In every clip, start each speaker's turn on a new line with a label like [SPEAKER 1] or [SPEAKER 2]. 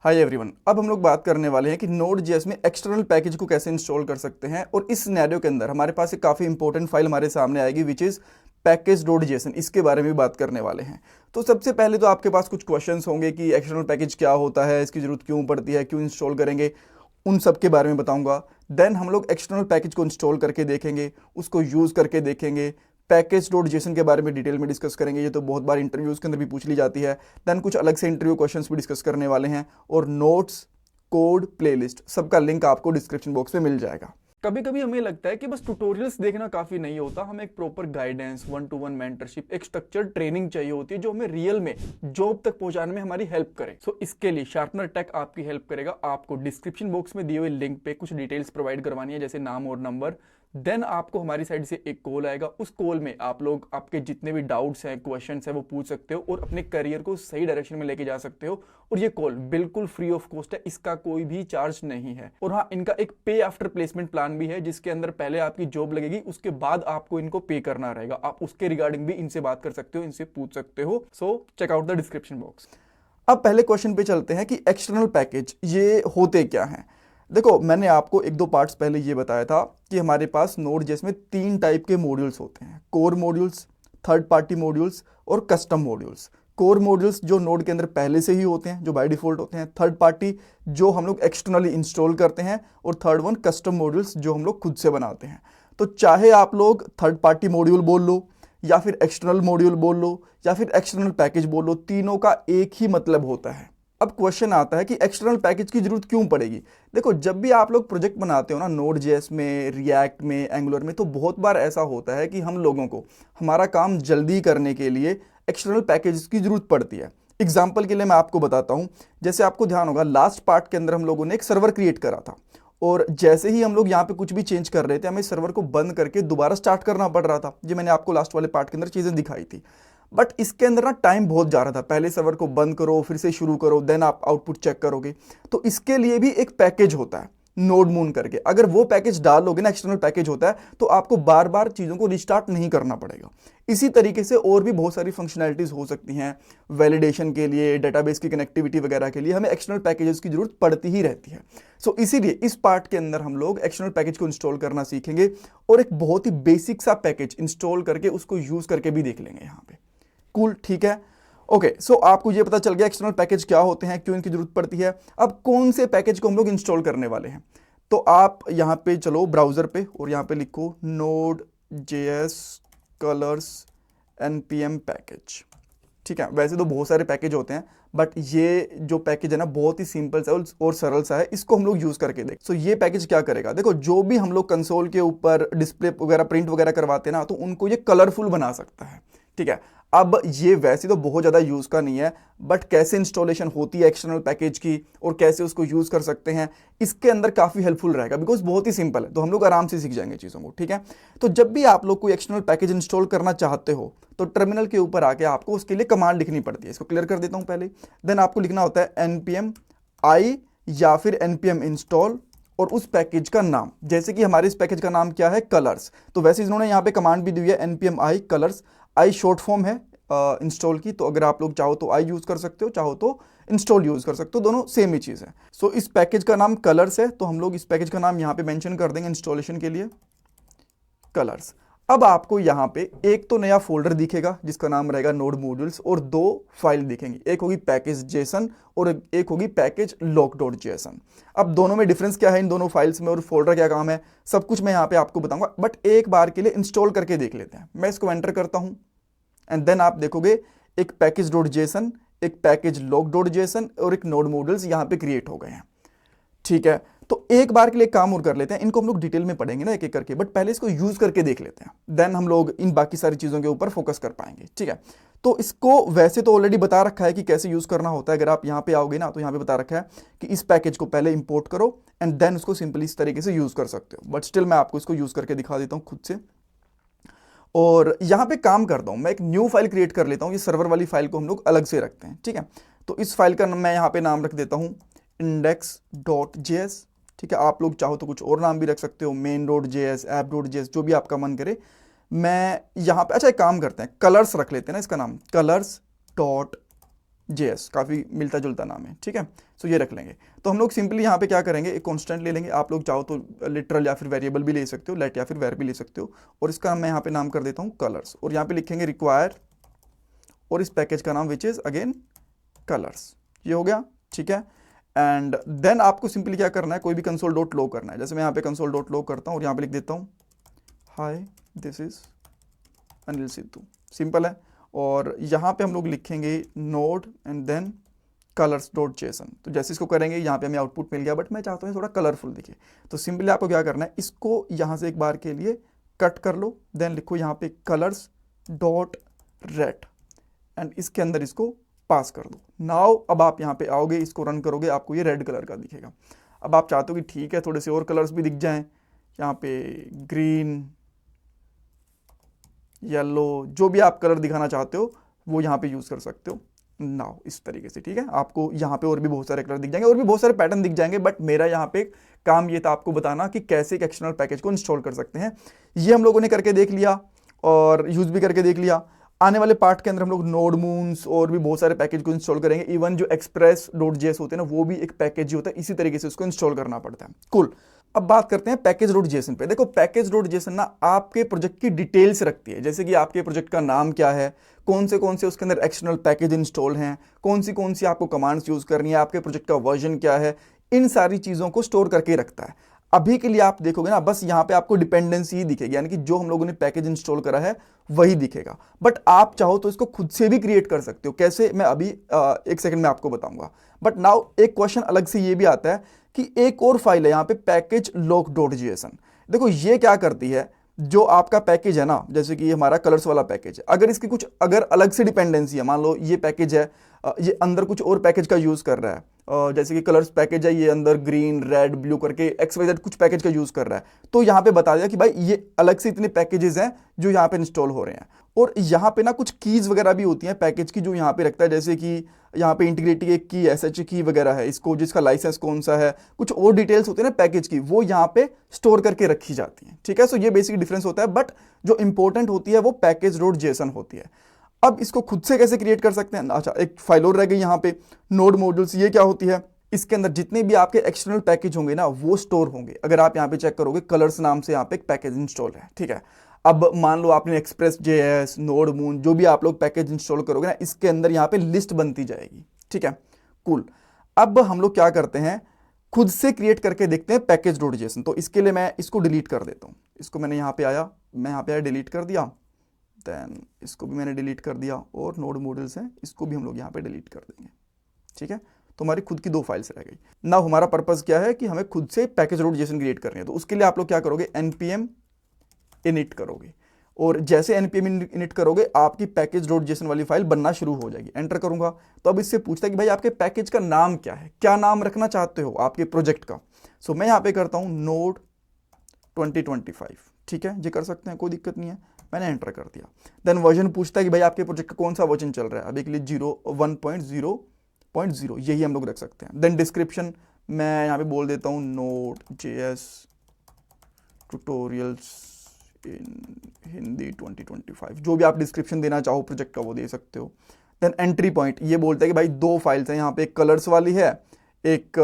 [SPEAKER 1] Hi everyone, अब हम लोग बात करने वाले हैं कि Node.js में एक्सटर्नल पैकेज को कैसे इंस्टॉल कर सकते हैं। और इस सिनेरियो के अंदर हमारे पास एक काफ़ी इंपॉर्टेंट फाइल हमारे सामने आएगी विच इज़ पैकेज.json। इसके बारे में भी बात करने वाले हैं। तो सबसे पहले तो आपके पास कुछ क्वेश्चंस होंगे कि एक्सटर्नल पैकेज क्या होता है, इसकी ज़रूरत क्यों पड़ती है, क्यों इंस्टॉल करेंगे, उन सब के बारे में बताऊंगा। देन हम लोग एक्सटर्नल पैकेज को इंस्टॉल करके देखेंगे, उसको यूज़ करके देखेंगे, पैकेज.json के बारे में डिटेल में डिस्कस करेंगे। ये तो बहुत बार इंटरव्यूज़ के अंदर भी पूछ ली जाती है। देन कुछ अलग से इंटरव्यू क्वेश्चंस भी डिस्कस करने वाले हैं, और नोट्स, कोड, प्लेलिस्ट सबका लिंक आपको डिस्क्रिप्शन बॉक्स में मिल जाएगा। कभी कभी हमें लगता है कि बस ट्यूटोरियल्स देखना काफी नहीं होता, हमें एक प्रॉपर गाइडेंस, 1-to-1 मेंटरशिप, एक स्ट्रक्चर्ड ट्रेनिंग चाहिए होती है जो हमें रियल में जॉब तक पहुंचाने में हमारी हेल्प करे। सो इसके लिए शार्पनर टेक आपकी हेल्प करेगा। आपको डिस्क्रिप्शन बॉक्स में दिए हुए लिंक पे कुछ डिटेल्स प्रोवाइड करवानी है, जैसे नाम और नंबर। देन आपको हमारी साइड से एक कॉल आएगा। उस कॉल में आप लोग आपके जितने भी डाउट्स हैं, क्वेश्चंस हैं, वो पूछ सकते हो और अपने करियर को सही डायरेक्शन में लेके जा सकते हो। और ये कॉल बिल्कुल फ्री ऑफ कॉस्ट है, इसका कोई भी चार्ज नहीं है। और हाँ, इनका एक पे आफ्टर प्लेसमेंट प्लान भी है, जिसके अंदर पहले आपकी जॉब लगेगी, उसके बाद आपको इनको पे करना रहेगा। आप उसके रिगार्डिंग भी इनसे बात कर सकते हो, इनसे पूछ सकते हो। So check out the description box. अब पहले क्वेश्चन पे चलते हैं कि एक्सटर्नल पैकेज ये होते क्या हैं। देखो, मैंने आपको 1-2 पार्ट्स पहले ये बताया था कि हमारे पास Node.js में 3 टाइप के मॉड्यूल्स होते हैं: core modules, third party modules और कस्टम मॉड्यूल्स। कोर मॉड्यूल्स जो नोड के अंदर पहले से ही होते हैं, जो बाय डिफॉल्ट होते हैं। थर्ड पार्टी जो हम लोग एक्सटर्नली इंस्टॉल करते हैं। और थर्ड वन कस्टम मॉड्यूल्स जो हम लोग खुद से बनाते हैं। तो चाहे आप लोग थर्ड पार्टी मॉड्यूल बोल लो, या फिर एक्सटर्नल मॉड्यूल बोल लो, या फिर एक्सटर्नल पैकेज बोल लो, तीनों का एक ही मतलब होता है। अब क्वेश्चन आता है कि एक्सटर्नल पैकेज की जरूरत क्यों पड़ेगी। देखो, जब भी आप लोग प्रोजेक्ट बनाते हो ना Node.js में, रिएक्ट में, एंगुलर में, तो बहुत बार ऐसा होता है कि हम लोगों को हमारा काम जल्दी करने के लिए एक्सटर्नल पैकेज की जरूरत पड़ती है। एग्जाम्पल के लिए मैं आपको बताता हूं। जैसे आपको ध्यान होगा, लास्ट पार्ट के अंदर हम लोगों ने एक सर्वर क्रिएट करा था, और जैसे ही हम लोग यहाँ पे कुछ भी चेंज कर रहे थे, हमें सर्वर को बंद करके दोबारा स्टार्ट करना पड़ रहा था। ये मैंने आपको लास्ट वाले पार्ट के अंदर चीजें दिखाई थी। बट इसके अंदर ना टाइम बहुत जा रहा था। पहले सर्वर को बंद करो, फिर से शुरू करो, देन आप आउटपुट चेक करोगे। तो इसके लिए भी एक पैकेज होता है, नोड मून करके। अगर वो पैकेज डालोगे ना, एक्सटर्नल पैकेज होता है, तो आपको बार बार चीज़ों को रिस्टार्ट नहीं करना पड़ेगा। इसी तरीके से और भी बहुत सारी फंक्शनैलिटीज हो सकती हैं। वैलिडेशन के लिए, डेटाबेस की कनेक्टिविटी वगैरह के लिए हमें एक्सटर्नल पैकेजेस की जरूरत पड़ती ही रहती है। सो इसीलिए इस पार्ट के अंदर हम लोग एक्सटर्नल पैकेज को इंस्टॉल करना सीखेंगे, और एक बहुत ही बेसिक सा पैकेज इंस्टॉल करके उसको यूज करके भी देख लेंगे यहाँ पे। कूल, ठीक है। ओके, सो आपको ये पता चल गया एक्सटर्नल पैकेज क्या होते हैं, क्यों इनकी जरूरत पड़ती है। अब कौन से पैकेज को हम लोग इंस्टॉल करने वाले हैं, तो आप यहां पे चलो ब्राउजर पे, और यहां पे लिखो Node.js colors npm पैकेज। ठीक है, वैसे तो बहुत सारे पैकेज होते हैं, बट ये जो पैकेज है ना, बहुत ही सिंपल सा और सरल सा है। इसको हम लोग यूज करके देख। सो ये पैकेज क्या करेगा, देखो, जो भी हम लोग कंसोल के ऊपर डिस्प्ले वगैरह, प्रिंट वगैरह करवाते हैं ना, तो उनको ये कलरफुल बना सकता है। ठीक है, अब ये वैसे तो बहुत ज़्यादा यूज़ का नहीं है, बट कैसे इंस्टॉलेशन होती है एक्सटर्नल पैकेज की और कैसे उसको यूज़ कर सकते हैं, इसके अंदर काफ़ी हेल्पफुल रहेगा, बिकॉज बहुत ही सिंपल है। तो हम लोग आराम से सीख जाएंगे चीज़ों को। ठीक है, तो जब भी आप लोग कोई एक्सटर्नल पैकेज इंस्टॉल करना चाहते हो, तो टर्मिनल के ऊपर आके आपको उसके लिए कमांड लिखनी पड़ती है। इसको क्लियर कर देता हूँ पहले। देन आपको लिखना होता है npm i या फिर npm install, और उस पैकेज का नाम, जैसे कि हमारे इस पैकेज का नाम क्या है, कलर्स। तो वैसे इन्होंने यहाँ पे कमांड भी दी है npm i colours. I short form है इंस्टॉल की, तो अगर आप लोग चाहो तो आई यूज कर सकते हो, चाहो तो इंस्टॉल यूज कर सकते हो, दोनों सेम ही चीज है। सो इस पैकेज का नाम कलर्स है, तो हम लोग इस पैकेज का नाम यहाँ पे मेंशन कर देंगे इंस्टॉलेशन के लिए, कलर्स। अब आपको यहाँ पे एक तो नया फोल्डर दिखेगा जिसका नाम रहेगा नोड मॉड्यूल्स, और 2 फाइल दिखेंगी, एक होगी पैकेज जेसन और एक होगी पैकेज log.json। अब दोनों में डिफरेंस क्या है, इन दोनों फाइल्स में, और फोल्डर क्या काम है, सब कुछ मैं यहाँ पे आपको बताऊंगा। बट एक बार के लिए इंस्टॉल करके देख लेते हैं। मैं इसको एंटर करता हूँ, एंड देन आप देखोगे एक पैकेज.json, एक पैकेज log.json और एक नोड मॉड्यूल्स यहाँ पे क्रिएट हो गए हैं। ठीक है, तो एक बार के लिए काम और कर लेते हैं। इनको हम लोग डिटेल में पढ़ेंगे ना एक एक करके, बट पहले इसको यूज करके देख लेते हैं, देन हम लोग इन बाकी सारी चीजों के ऊपर फोकस कर पाएंगे। ठीक है, तो इसको वैसे तो ऑलरेडी बता रखा है कि कैसे यूज करना होता है। अगर आप यहाँ पे आओगे ना, तो यहाँ पे बता रखा है कि इस पैकेज को पहले इंपोर्ट करो, एंड देन उसको सिंपली इस तरीके से यूज कर सकते हो। बट स्टिल मैं आपको इसको यूज करके दिखा देता हूँ खुद से। और यहाँ पे काम करता हूँ, मैं एक न्यू फाइल क्रिएट कर लेता हूँ। ये सर्वर वाली फाइल को हम लोग अलग से रखते हैं। ठीक है, तो इस फाइल का मैं यहाँ पे नाम रख देता हूँ index.js। ठीक है, आप लोग चाहो तो कुछ और नाम भी रख सकते हो, main.js, app.js, जो भी आपका मन करे। मैं यहाँ पे, अच्छा एक काम करते हैं, कलर्स रख लेते हैं ना इसका नाम, colors.json। JS, काफ़ी मिलता जुलता नाम है, ठीक है। सो ये रख लेंगे। तो हम लोग सिंपली यहाँ पे क्या करेंगे, एक कॉन्स्टेंट ले लेंगे, आप लोग चाहो तो लिटरल या फिर वेरिएबल भी ले सकते हो, लेट या फिर वेर भी ले सकते हो, और इसका मैं यहाँ पे नाम कर देता हूँ कलर्स, और यहाँ पे लिखेंगे रिक्वायर, और इस पैकेज का नाम विच इज़ अगेन कलर्स। ये हो गया, ठीक है। एंड देन आपको सिंपली क्या करना है, कोई भी कंसोल डॉट लॉग करना है। जैसे मैं यहाँ पे कंसोल डॉट लॉग करता हूँ और यहाँ पे लिख देता हूँ hi this is Anil Sidhu, simple है। और यहाँ पे हम लोग लिखेंगे node and then colors dot JSON. तो जैसे इसको करेंगे यहाँ पे हमें आउटपुट मिल गया, बट मैं चाहता हूँ थोड़ा कलरफुल दिखे। तो सिंपली आपको क्या करना है, इसको यहाँ से एक बार के लिए कट कर लो, देन लिखो यहाँ पे कलर्स डॉट रेड, एंड इसके अंदर इसको पास कर दो। नाउ अब आप यहाँ पे आओगे, इसको रन करोगे, आपको ये रेड कलर का दिखेगा। अब आप चाहते हो कि ठीक है थोड़े से और कलर्स भी दिख जाएं, यहाँ पे ग्रीन, येलो, जो भी आप कलर दिखाना चाहते हो वो यहाँ पे यूज़ कर सकते हो। नाउ इस तरीके से, ठीक है। आपको यहाँ पे और भी बहुत सारे कलर दिख जाएंगे और भी बहुत सारे पैटर्न दिख जाएंगे, बट मेरा यहाँ पे काम ये था आपको बताना कि कैसे एक एक्सटर्नल पैकेज को इंस्टॉल कर सकते हैं। ये हम लोगों ने करके देख लिया और यूज़ भी करके देख लिया। आने वाले पार्ट के अंदर हम लोग नोड मून्स और भी बहुत सारे पैकेज को इंस्टॉल करेंगे। इवन जो express.js होते हैं ना, वो भी एक पैकेज ही होता है, इसी तरीके से उसको इंस्टॉल करना पड़ता है। कूल। अब बात करते हैं पैकेज.json पे। देखो पैकेज.json ना आपके प्रोजेक्ट की डिटेल्स रखती है, जैसे कि आपके प्रोजेक्ट का नाम क्या है, कौन से उसके अंदर एक्सटर्नल पैकेज इंस्टॉल हैं, कौन सी आपको कमांड्स यूज करनी है, आपके प्रोजेक्ट का वर्जन क्या है, इन सारी चीजों को स्टोर करके रखता है। अभी के लिए आप देखोगे ना, बस यहाँ पे आपको डिपेंडेंसी ही दिखेगी, यानी कि जो हम लोगों ने पैकेज इंस्टॉल करा है वही दिखेगा। बट आप चाहो तो इसको खुद से भी क्रिएट कर सकते हो। कैसे, मैं अभी एक सेकंड में आपको बताऊंगा। बट नाउ एक क्वेश्चन अलग से ये भी आता है कि एक और फाइल है यहाँ पे पैकेज log.json। देखो ये क्या करती है, जो आपका पैकेज है ना, जैसे कि हमारा कलर्स वाला पैकेज है, अगर इसकी कुछ अगर अलग से डिपेंडेंसी है, मान लो ये पैकेज है, ये अंदर कुछ और पैकेज का यूज कर रहा है, जैसे कि कलर्स पैकेज है, ये अंदर ग्रीन रेड ब्लू करके XYZ कुछ पैकेज का यूज कर रहा है, तो यहाँ पे बता दिया कि भाई ये अलग से इतने पैकेजेस हैं जो यहाँ पे इंस्टॉल हो रहे हैं। और यहाँ पे ना कुछ कीज वगैरह भी होती हैं पैकेज की, जो यहाँ पे रखता है, जैसे कि यहाँ पे इंटीग्रिटी एक की SH की वगैरह है, इसको जिसका लाइसेंस कौन सा है, कुछ और डिटेल्स होती है ना पैकेज की, वो यहाँ पे स्टोर करके रखी जाती हैं, ठीक है। सो ये बेसिक डिफरेंस होता है, बट जो इंपॉर्टेंट होती है वो पैकेज.json होती है। अब इसको खुद से कैसे क्रिएट कर सकते हैं, अच्छा एक फाइल और रह गई यहाँ पे, नोड मॉड्यूल्स। ये क्या होती है, इसके अंदर जितने भी आपके एक्सटर्नल पैकेज होंगे ना वो स्टोर होंगे। अगर आप यहाँ पे चेक करोगे, कलर्स नाम से यहाँ पे एक पैकेज इंस्टॉल है, ठीक है। अब मान लो आपने express.js, नोड मून, जो भी आप लोग पैकेज इंस्टॉल करोगे ना, इसके अंदर यहाँ पे लिस्ट बनती जाएगी, ठीक है। कूल। अब हम लोग क्या करते हैं, खुद से क्रिएट करके देखते हैं पैकेज.json। तो इसके लिए मैं इसको डिलीट कर देता हूँ। इसको मैंने यहाँ पे आया, मैं यहाँ पे आया, डिलीट कर दिया, देन इसको भी मैंने डिलीट कर दिया, और नोड मॉड्यूल्स हैं इसको भी हम लोग यहाँ पे डिलीट कर देंगे, ठीक है। तो हमारी खुद की 2 फाइल्स रह गई ना। हमारा पर्पस क्या है कि हमें खुद से पैकेज.json क्रिएट करनी है। तो उसके लिए आप लोग क्या करोगे, npm init करोगे, और जैसे npm init करोगे आपकी पैकेज.json वाली फाइल बनना शुरू हो जाएगी। एंटर करूंगा तो अब इससे पूछता है कि भाई आपके पैकेज का नाम क्या है, क्या नाम रखना चाहते हो आपके प्रोजेक्ट का। सो मैं यहाँ पे करता हूँ नोड 2025, ठीक है। ये कर सकते हैं, कोई दिक्कत नहीं है। मैंने एंटर कर दिया। देन वर्जन पूछता है कि भाई आपके प्रोजेक्ट का कौन सा वर्जन चल रहा है। अभी के लिए 1.0.0 यही हम लोग रख सकते हैं। देन डिस्क्रिप्शन मैं यहाँ पे बोल देता हूँ Node.js ट्यूटोरियल्स इन हिंदी 2025, जो भी आप डिस्क्रिप्शन देना चाहो प्रोजेक्ट का वो दे सकते हो। देन एंट्री पॉइंट, ये बोलता है कि भाई 2 फाइल्स हैं यहाँ पे, एक कलर्स वाली है, एक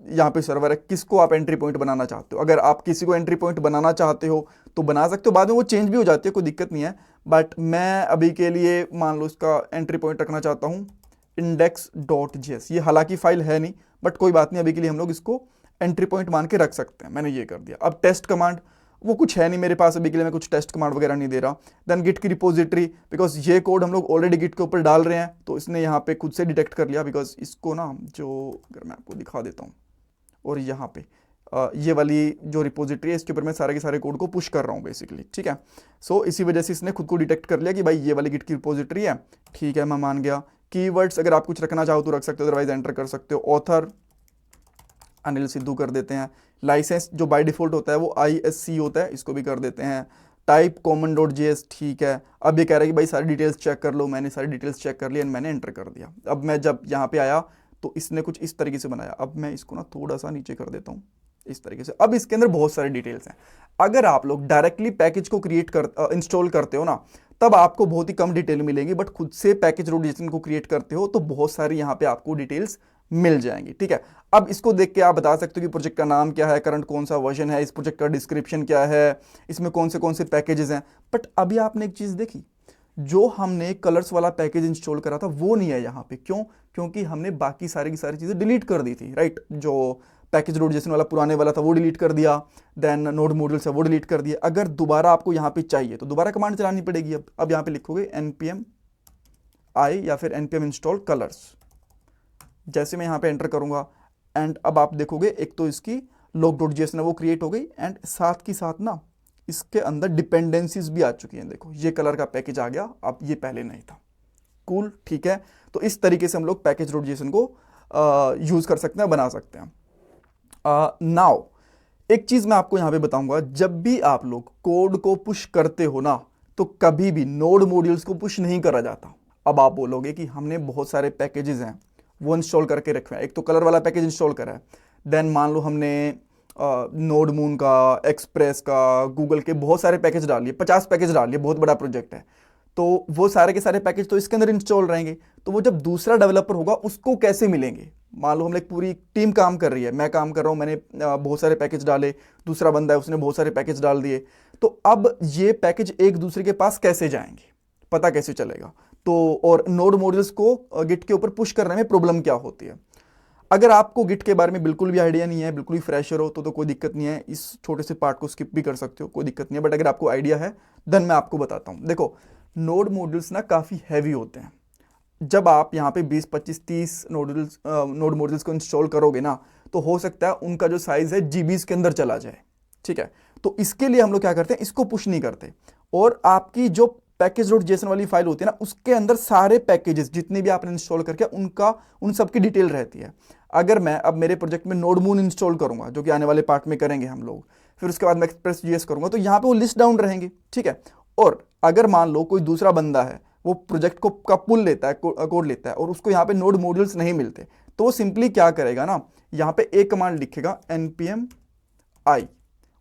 [SPEAKER 1] यहाँ पे सर्वर है, किसको आप एंट्री पॉइंट बनाना चाहते हो। अगर आप किसी को एंट्री पॉइंट बनाना चाहते हो तो बना सकते हो, बाद में वो चेंज भी हो जाती है, कोई दिक्कत नहीं है। बट मैं अभी के लिए मान लो इसका एंट्री पॉइंट रखना चाहता हूँ index.js। ये हालांकि फाइल है नहीं, बट कोई बात नहीं, अभी के लिए हम लोग इसको एंट्री पॉइंट मान के रख सकते हैं। मैंने ये कर दिया। अब टेस्ट कमांड, वो कुछ है नहीं मेरे पास अभी के लिए, मैं कुछ टेस्ट कमांड वगैरह नहीं दे रहा। देन गिट की रिपोजिटरी, बिकॉज ये कोड हम लोग ऑलरेडी गिट के ऊपर डाल रहे हैं, तो इसने यहाँ पे खुद से डिटेक्ट कर लिया। बिकॉज इसको ना, जो अगर मैं आपको दिखा देता हूँ, और यहाँ पे ये वाली जो रिपोजिटरी है, इसके ऊपर मैं सारे के सारे कोड को पुश कर रहा हूँ बेसिकली, ठीक है। सो इसी वजह से इसने खुद को डिटेक्ट कर लिया कि भाई ये वाली गिट की रिपोजिटरी है, ठीक है, मैं मान गया। कीवर्ड्स अगर आप कुछ रखना चाहो तो रख सकते हो, अदरवाइज एंटर कर सकते हो। ऑथर अनिल सिद्धू कर देते हैं। लाइसेंस जो बाय डिफॉल्ट होता है वो ISC होता है, इसको भी कर देते हैं। टाइप common.js, ठीक है। अब ये कह रहा है कि भाई सारी डिटेल्स चेक कर लो, मैंने सारी डिटेल्स चेक कर ली एंड मैंने एंटर कर दिया। अब मैं जब यहाँ पे आया तो इसने कुछ इस तरीके से बनाया। अब मैं इसको ना थोड़ा सा नीचे कर देता हूँ, इस तरीके से। अब इसके अंदर बहुत सारे डिटेल्स हैं। अगर आप लोग डायरेक्टली पैकेज को इंस्टॉल करते हो ना, तब आपको बहुत ही कम डिटेल मिलेंगी, बट खुद से पैकेज रोटेशन को क्रिएट करते हो तो बहुत सारी यहाँ पे आपको डिटेल्स मिल जाएंगी। ठीक है, अब इसको देख के आप बता सकते हो कि प्रोजेक्ट का नाम क्या है, करंट कौन सा वर्जन है, इस प्रोजेक्ट का डिस्क्रिप्शन क्या है, इसमें कौन से पैकेजेस हैं। बट अभी आपने एक चीज़ देखी, जो हमने कलर्स वाला पैकेज इंस्टॉल करा था वो नहीं है यहाँ पे। क्यों? क्योंकि हमने बाकी सारी की सारी चीज़ें डिलीट कर दी थी, राइट। जो पैकेज नोड जेसन वाला पुराने वाला था वो डिलीट कर दिया, देन नोड मॉड्यूल्स है वो डिलीट कर दिया। अगर दोबारा आपको यहाँ पे चाहिए तो दोबारा कमांड चलानी पड़ेगी। अब यहाँ पे लिखोगे npm i या फिर npm install colors। जैसे मैं यहाँ पे एंटर करूंगा एंड अब आप देखोगे एक तो इसकी log.json है वो क्रिएट हो गई, एंड साथ की साथ ना इसके अंदर डिपेंडेंसीज भी आ चुकी हैं। देखो ये कलर का पैकेज आ गया, अब ये पहले नहीं था। कूल, ठीक है। तो इस तरीके से हम लोग पैकेज.json को यूज कर सकते हैं, बना सकते हैं। नाउ एक चीज मैं आपको यहां पे बताऊंगा, जब भी आप लोग कोड को पुश करते हो ना, तो कभी भी नोड मॉड्यूल्स को पुश नहीं करा जाता। अब आप बोलोगे कि हमने बहुत सारे पैकेजेस हैं वो इंस्टॉल करके रखे हैं, एक तो कलर वाला पैकेज इंस्टॉल करा है, देन मान लो हमने नोड मून का, एक्सप्रेस का, गूगल के बहुत सारे पैकेज डाल लिए, 50 पैकेज डाल लिए, बहुत बड़ा प्रोजेक्ट है, तो वो सारे के सारे पैकेज तो इसके अंदर इंस्टॉल रहेंगे। तो वो जब दूसरा डेवलपर होगा उसको कैसे मिलेंगे? मान लो हम एक पूरी टीम काम कर रही है, मैं काम कर रहा हूँ, मैंने बहुत सारे पैकेज डाले, दूसरा बंदा है उसने बहुत सारे पैकेज डाल दिए, तो अब ये पैकेज एक दूसरे के पास कैसे जाएंगे, पता कैसे चलेगा? तो और नोड मॉड्यूल्स को गिट के ऊपर पुश करने में प्रॉब्लम क्या होती है? अगर आपको गिट के बारे में बिल्कुल भी आइडिया नहीं है, बिल्कुल ही फ्रेशर हो, तो कोई दिक्कत नहीं है, इस छोटे से पार्ट को स्किप भी कर सकते हो, कोई दिक्कत नहीं है। बट अगर आपको आइडिया है देन मैं आपको बताता हूँ। देखो नोड मॉड्यूल्स ना काफ़ी हैवी होते हैं। जब आप यहाँ पे 20, 25, 30 नोड मॉड्यूल्स को इंस्टॉल करोगे ना, तो हो सकता है उनका जो साइज है जीबीज के अंदर चला जाए। ठीक है, तो इसके लिए हम लोग क्या करते हैं, इसको पुश नहीं करते, और आपकी जो पैकेज.json वाली फाइल होती है ना, उसके अंदर सारे पैकेजेस जितने भी आपने इंस्टॉल करके उन सब की डिटेल रहती है। अगर मैं अब मेरे प्रोजेक्ट में नोड मून इंस्टॉल करूंगा, जो कि आने वाले पार्ट में करेंगे हम लोग, फिर उसके बाद मैं एक्सप्रेस.js करूंगा, तो यहाँ पे वो लिस्ट डाउन रहेंगे। ठीक है, और अगर मान लो कोई दूसरा बंदा है, वो प्रोजेक्ट को का पुल लेता है, कोड लेता है, और उसको यहाँ पे नोड मॉड्यूल्स नहीं मिलते, तो वो सिंपली क्या करेगा ना, यहाँ पे एक कमांड लिखेगा npm i,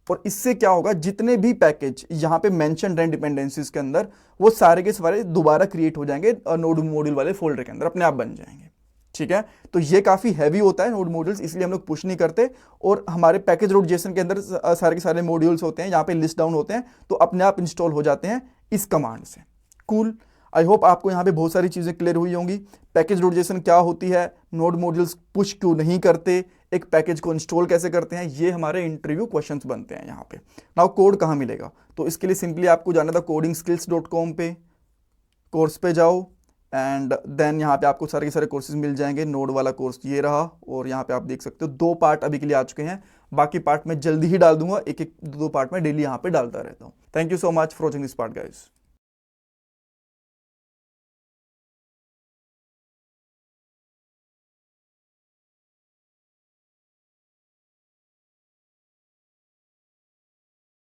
[SPEAKER 1] और इससे क्या होगा, जितने भी पैकेज यहाँ पे मेंशन हैं डिपेंडेंसीज के अंदर, वो सारे के सारे दोबारा क्रिएट हो जाएंगे नोड मॉड्यूल वाले फोल्डर के अंदर, अपने आप बन जाएंगे। ठीक है, तो ये काफी हैवी होता है नोड मॉड्यूल्स, इसलिए हम लोग पुश नहीं करते, और हमारे पैकेज.json के अंदर सारे के सारे मॉड्यूल्स होते हैं, यहाँ पे लिस्ट डाउन होते हैं, तो अपने आप इंस्टॉल हो जाते हैं इस कमांड से। कूल, आई होप आपको यहाँ पे बहुत सारी चीजें क्लियर हुई होंगी। पैकेज.json क्या होती है, नोड मॉड्यूल्स पुश क्यों नहीं करते, एक पैकेज को इंस्टॉल कैसे करते हैं, ये हमारे इंटरव्यू क्वेश्चंस बनते हैं यहाँ पे। नाउ कोड कहाँ मिलेगा, तो इसके लिए सिंपली आपको जाना था codingskills.com पे, कोर्स पे जाओ, एंड देन यहाँ पे आपको सारे के सारे कोर्सेज मिल जाएंगे। नोड वाला कोर्स ये रहा, और यहाँ पे आप देख सकते हो 2 पार्ट अभी के लिए आ चुके हैं, बाकी पार्ट मैं जल्दी ही डाल दूंगा, एक एक 2 पार्ट में डेली यहाँ पे डालता रहता हूँ। Thank you so much for watching this part guys.